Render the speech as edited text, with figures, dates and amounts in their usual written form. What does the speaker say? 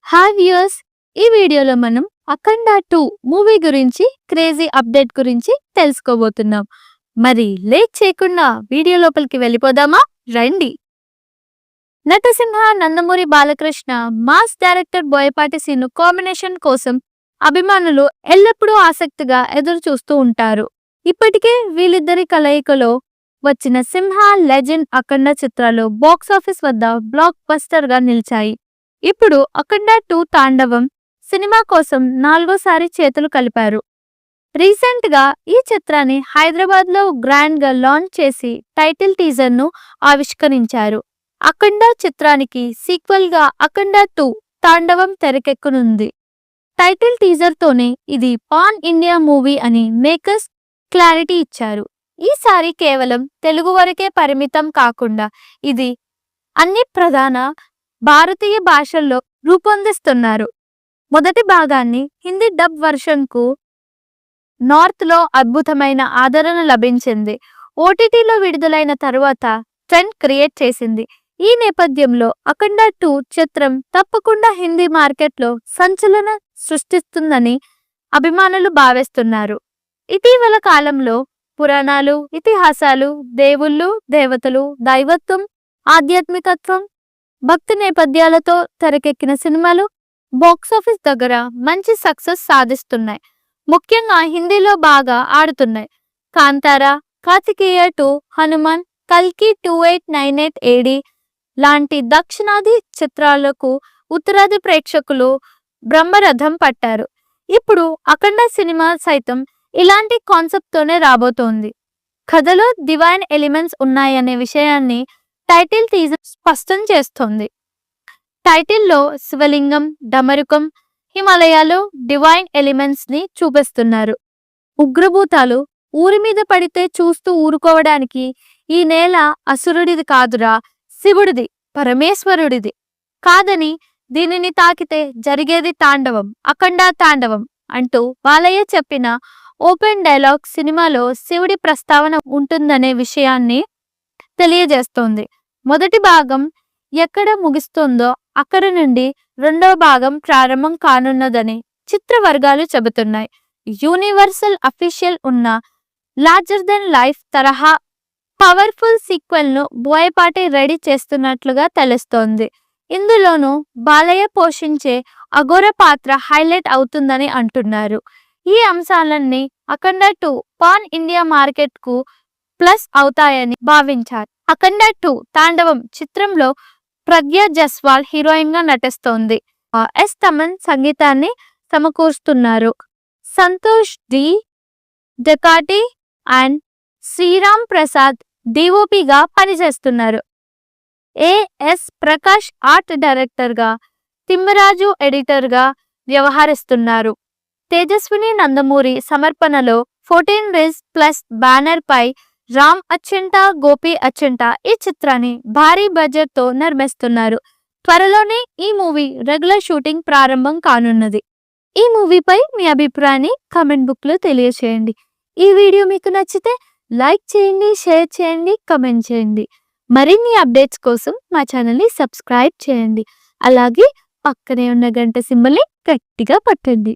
Hi viewers, ఈ వీడియోలో మనం అఖండ 2 మూవీ గురించి క్రేజీ అప్డేట్ గురించి తెలుసుకోబోతున్నాం. మరి లేట్ చేయకుండా వీడియో లోపలికి వెళ్ళిపోదామా? రండి. Natasimha Nandamuri Balakrishna mass director Boyapati Seenu combination కోసం అభిమానులు ఎల్లప్పుడూ ఆసక్తిగా ఎదురు చూస్తూ ఉంటారు. ఇప్పటికే వీళ్ళిద్దరి కలయికలో వచ్చిన సింహ, లెజెండ్, అఖండ చిత్రాలు బాక్సాఫీస్ వద్ద బ్లాక్ బస్టర్ గా నిలిచాయి. ఇప్పుడు అఖండ 2 తాండవం సినిమా కోసం 4వసారి చేతులు కలిపారు. రీసెంట్ గా ఈ చిత్రాన్ని హైదరాబాద్ లో గ్రాండ్ గా లాంచ్ చేసి టైటిల్ టీజర్ ను ఆవిష్కరించారు. అఖండ చిత్రానికి సీక్వెల్ గా అఖండ 2 తాండవం తెరకెక్కనుంది. టైటిల్ టీజర్ తోనే ఇది పాన్ ఇండియా మూవీ అని మేకర్స్ క్లారిటీ ఇచ్చారు. ఈసారి కేవలం తెలుగు వరకే పరిమితం కాకుండా ఇది అన్ని ప్రధాన భారతీయ భాషల్లో రూపొందిస్తున్నారు. మొదటి భాగాన్ని హిందీ డబ్ వర్షన్ కు నార్త్ లో అద్భుతమైన ఆదరణ లభించింది. ఓటీటీలో విడుదలైన తరువాత ట్రెండ్ క్రియేట్ చేసింది. ఈ నేపథ్యంలో అఖండ 2 చిత్రం తప్పకుండా హిందీ మార్కెట్లో సంచలనం సృష్టిస్తుందని అభిమానులు భావిస్తున్నారు. ఇటీవల కాలంలో పురాణాలు, ఇతిహాసాలు, దేవుళ్ళు, దేవతలు, దైవత్వం, ఆధ్యాత్మికత్వం, భక్తి నేపథ్యాలతో తెరకెక్కిన సినిమాలు బాక్సాఫీస్ దగ్గర మంచి సక్సెస్ సాధిస్తున్నాయి. ముఖ్యంగా హిందీలో బాగా ఆడుతున్నాయి. కాంతారా, కార్తికేయ 2, హనుమాన్, కల్కి 2898 AD లాంటి దక్షిణాది చిత్రాలకు ఉత్తరాది ప్రేక్షకులు బ్రహ్మరథం పట్టారు. ఇప్పుడు అఖండ సినిమా సైతం ఇలాంటి కాన్సెప్ట్ తోనే రాబోతోంది. కథలో డివైన్ ఎలిమెంట్స్ ఉన్నాయనే విషయాన్ని టైటిల్ టీజర్ స్పష్టం చేస్తోంది. టైటిల్లో శివలింగం, డమరుకం, హిమాలయాలు డివైన్ ఎలిమెంట్స్ ని చూపిస్తున్నారు. ఉగ్రభూతాలు ఊరి మీద పడితే చూస్తూ ఊరుకోవడానికి ఈ నేల అసురుడిది కాదురా, శివుడిది, పరమేశ్వరుడిది కాదని, దీనిని తాకితే జరిగేది తాండవం, అఖండ తాండవం అంటూ బాలయ్య చెప్పిన ఓపెన్ డైలాగ్ సినిమాలో శివుడి ప్రస్తావన ఉంటుందనే విషయాన్ని తెలియజేస్తోంది. మొదటి భాగం ఎక్కడ ముగిస్తుందో అక్కడ నుండి రెండవ భాగం ప్రారంభం కానున్నదని చిత్ర వర్గాలు చెబుతున్నాయి. యూనివర్సల్ అఫీషియల్ ఉన్న లార్జర్ దెన్ లైఫ్ తరహా పవర్ఫుల్ సీక్వెల్ ను బోయపాటి రెడీ చేస్తున్నట్లుగా తెలుస్తోంది. ఇందులోనూ బాలయ్య పోషించే అఘోర పాత్ర హైలైట్ అవుతుందని అంటున్నారు. ఈ అంశాలన్నీ అఖండ 2 పాన్ ఇండియా మార్కెట్ కు ప్లస్ అవుతాయని భావించారు. అఖండ 2 తాండవం చిత్రంలో ప్రజ్ఞా జస్వాల్ హీరోయిన్ గా నటిస్తోంది. ఎస్ తమన్ సంగీతాన్ని సమకూరుస్తున్నారు. సంతోష్ డి డెకాటి అండ్ శ్రీరామ్ ప్రసాద్ డిఓపిగా పనిచేస్తున్నారు. ఏఎస్ ప్రకాష్ ఆర్ట్ డైరెక్టర్ గా, తిమ్మరాజు ఎడిటర్ గా వ్యవహరిస్తున్నారు. తేజస్విని నందమూరి సమర్పణలో 14 Reels Plus బ్యానర్ పై రామ్ అచ్చెంట, గోపి అచ్చెంట ఈ చిత్రాన్ని భారీ బడ్జెట్ తో నిర్మిస్తున్నారు. త్వరలోనే ఈ మూవీ రెగ్యులర్ షూటింగ్ ప్రారంభం కానున్నది. ఈ మూవీపై మీ అభిప్రాయాన్ని కామెంట్ బుక్ లో తెలియచేయండి. ఈ వీడియో మీకు నచ్చితే లైక్ చేయండి, షేర్ చేయండి, కామెంట్ చేయండి. మరిన్ని అప్డేట్స్ కోసం మా ఛానల్ ని సబ్స్క్రైబ్ చేయండి. అలాగే పక్కనే ఉన్న గంట సింబల్ ని గట్టిగా పట్టండి.